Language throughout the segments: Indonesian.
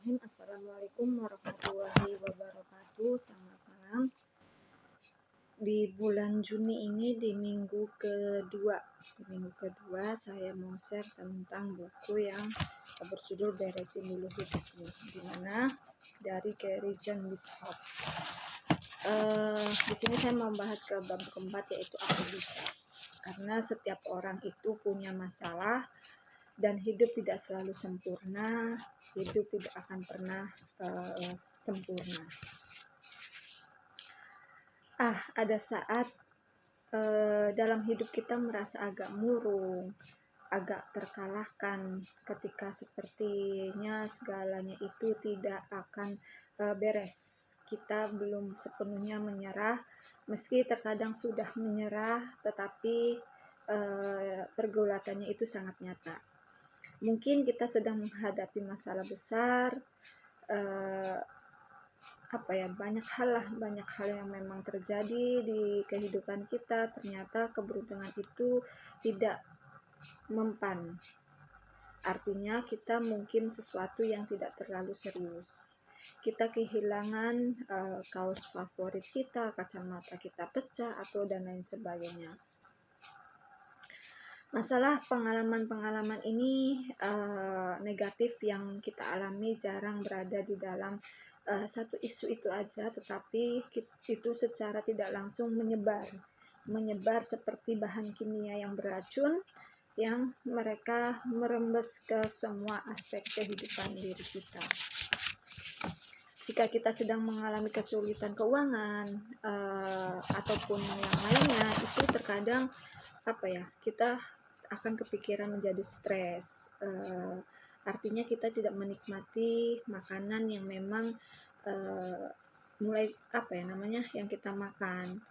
Bismillahirrahmanirrahim. Assalamualaikum warahmatullahi wabarakatuh. Selamat malam. Di bulan Juni ini di minggu kedua saya mau share tentang buku yang berjudul Beresin Dulu Hidupmu, di mana dari Carrie Jones Bishop. Di sini saya mau bahas ke bab keempat, yaitu aku bisa. Karena setiap orang itu punya masalah dan hidup tidak selalu sempurna, hidup tidak akan pernah sempurna. Ada saat dalam hidup kita merasa agak murung, agak terkalahkan, ketika sepertinya segalanya itu tidak akan beres. Kita belum sepenuhnya menyerah, meski terkadang sudah menyerah, tetapi pergulatannya itu sangat nyata. Mungkin kita sedang menghadapi masalah besar, banyak hal yang memang terjadi di kehidupan kita. Ternyata keberuntungan itu tidak mempan. Artinya kita mungkin sesuatu yang tidak terlalu serius. Kita kehilangan kaos favorit kita, kacamata kita pecah, atau dan lain sebagainya. Masalah pengalaman-pengalaman ini negatif yang kita alami jarang berada di dalam satu isu itu aja, tetapi itu secara tidak langsung menyebar seperti bahan kimia yang beracun, yang mereka merembes ke semua aspek kehidupan diri kita. Jika kita sedang mengalami kesulitan keuangan ataupun yang lainnya, itu terkadang kita akan kepikiran menjadi stres. Artinya kita tidak menikmati makanan yang memang yang kita makan.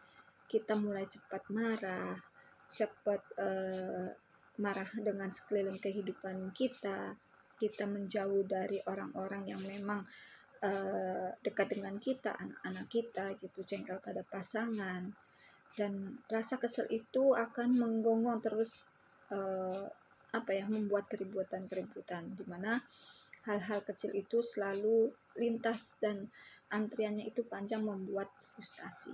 Kita mulai cepat marah dengan sekeliling kehidupan kita. Kita menjauh dari orang-orang yang memang dekat dengan kita, anak-anak kita gitu, jengkel pada pasangan. Dan rasa kesel itu akan menggonggong terus, membuat keributan, di mana hal-hal kecil itu selalu lintas dan antriannya itu panjang, membuat frustasi.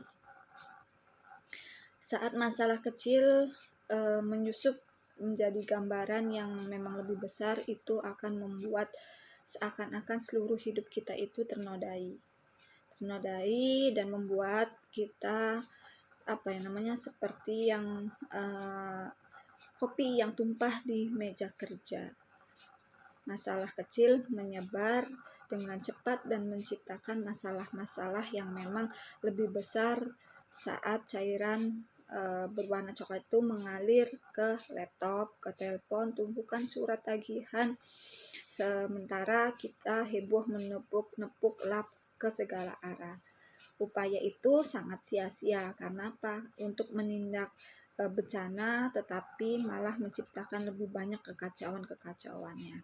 Saat masalah kecil menyusup menjadi gambaran yang memang lebih besar, itu akan membuat seakan-akan seluruh hidup kita itu ternodai dan membuat kita seperti yang kopi yang tumpah di meja kerja. Masalah kecil menyebar dengan cepat dan menciptakan masalah-masalah yang memang lebih besar saat cairan berwarna coklat itu mengalir ke laptop, ke telepon, tumpukan surat tagihan, sementara kita heboh menepuk lap ke segala arah. Upaya itu sangat sia-sia. Karena apa? Untuk menindak bencana, tetapi malah menciptakan lebih banyak kekacauannya.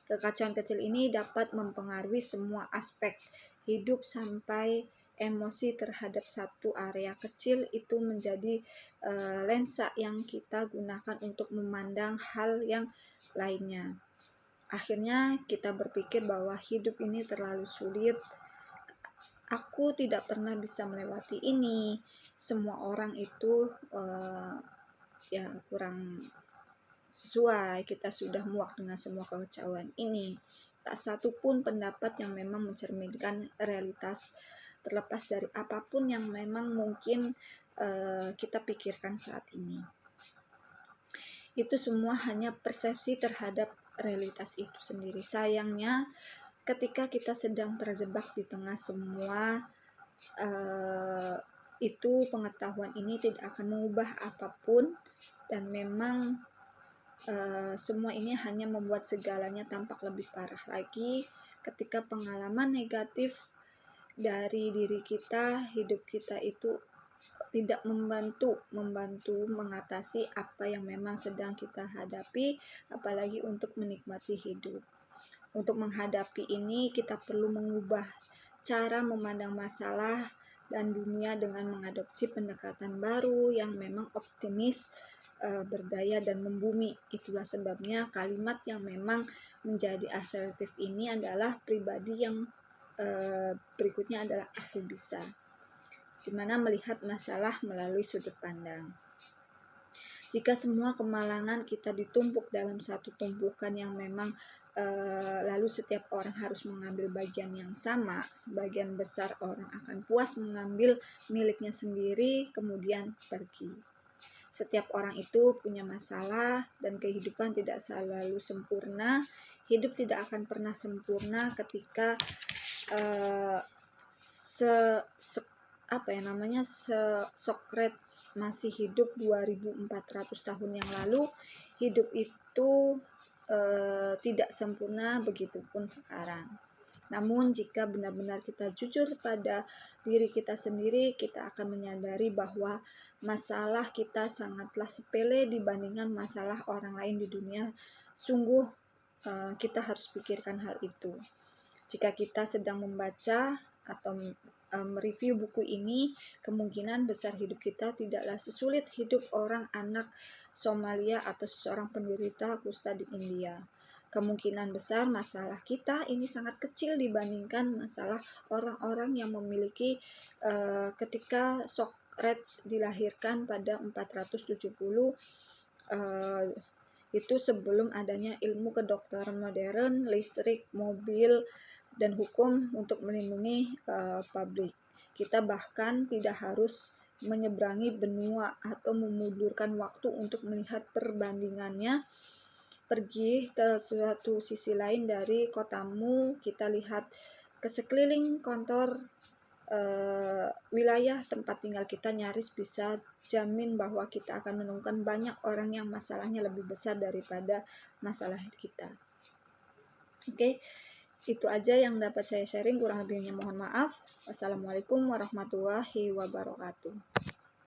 Kekacauan kecil ini dapat mempengaruhi semua aspek hidup, sampai emosi terhadap satu area kecil itu menjadi lensa yang kita gunakan untuk memandang hal yang lainnya. Akhirnya kita berpikir bahwa hidup ini terlalu sulit, aku tidak pernah bisa melewati ini, semua orang itu kurang sesuai, kita sudah muak dengan semua kekacauan ini. Tak satu pun pendapat yang memang mencerminkan realitas, terlepas dari apapun yang memang mungkin kita pikirkan saat ini. Itu semua hanya persepsi terhadap realitas itu sendiri. Sayangnya, ketika kita sedang terjebak di tengah semua itu, pengetahuan ini tidak akan mengubah apapun, dan memang semua ini hanya membuat segalanya tampak lebih parah lagi. Ketika pengalaman negatif dari diri kita, hidup kita itu tidak membantu mengatasi apa yang memang sedang kita hadapi, apalagi untuk menikmati hidup. Untuk menghadapi ini, kita perlu mengubah cara memandang masalah dan dunia dengan mengadopsi pendekatan baru yang memang optimis, berdaya dan membumi. Itulah sebabnya kalimat yang memang menjadi asertif ini adalah pribadi yang berikutnya adalah aku bisa, dimana melihat masalah melalui sudut pandang. Jika semua kemalangan kita ditumpuk dalam satu tumpukan yang memang lalu setiap orang harus mengambil bagian yang sama, sebagian besar orang akan puas mengambil miliknya sendiri kemudian pergi. Setiap orang itu punya masalah dan kehidupan tidak selalu sempurna. Hidup tidak akan pernah sempurna ketika Socrates masih hidup 2400 tahun yang lalu. Hidup itu tidak sempurna, begitupun sekarang. Namun jika benar-benar kita jujur pada diri kita sendiri, kita akan menyadari bahwa masalah kita sangatlah sepele dibandingkan masalah orang lain di dunia. Sungguh kita harus pikirkan hal itu. Jika kita sedang membaca atau mereview buku ini, kemungkinan besar hidup kita tidaklah sesulit hidup orang anak Somalia atau seseorang penderita kusta di India. Kemungkinan besar masalah kita ini sangat kecil dibandingkan masalah orang-orang yang memiliki ketika Socrates dilahirkan pada 470 itu sebelum adanya ilmu kedokteran modern, listrik, mobil, dan hukum untuk melindungi publik. Kita bahkan tidak harus menyeberangi benua atau memundurkan waktu untuk melihat perbandingannya. Pergi ke suatu sisi lain dari kotamu, kita lihat ke sekeliling kantor wilayah tempat tinggal kita, nyaris bisa jamin bahwa kita akan menemukan banyak orang yang masalahnya lebih besar daripada masalah kita. Oke, itu aja yang dapat saya sharing, kurang lebihnya mohon maaf. Wassalamualaikum warahmatullahi wabarakatuh.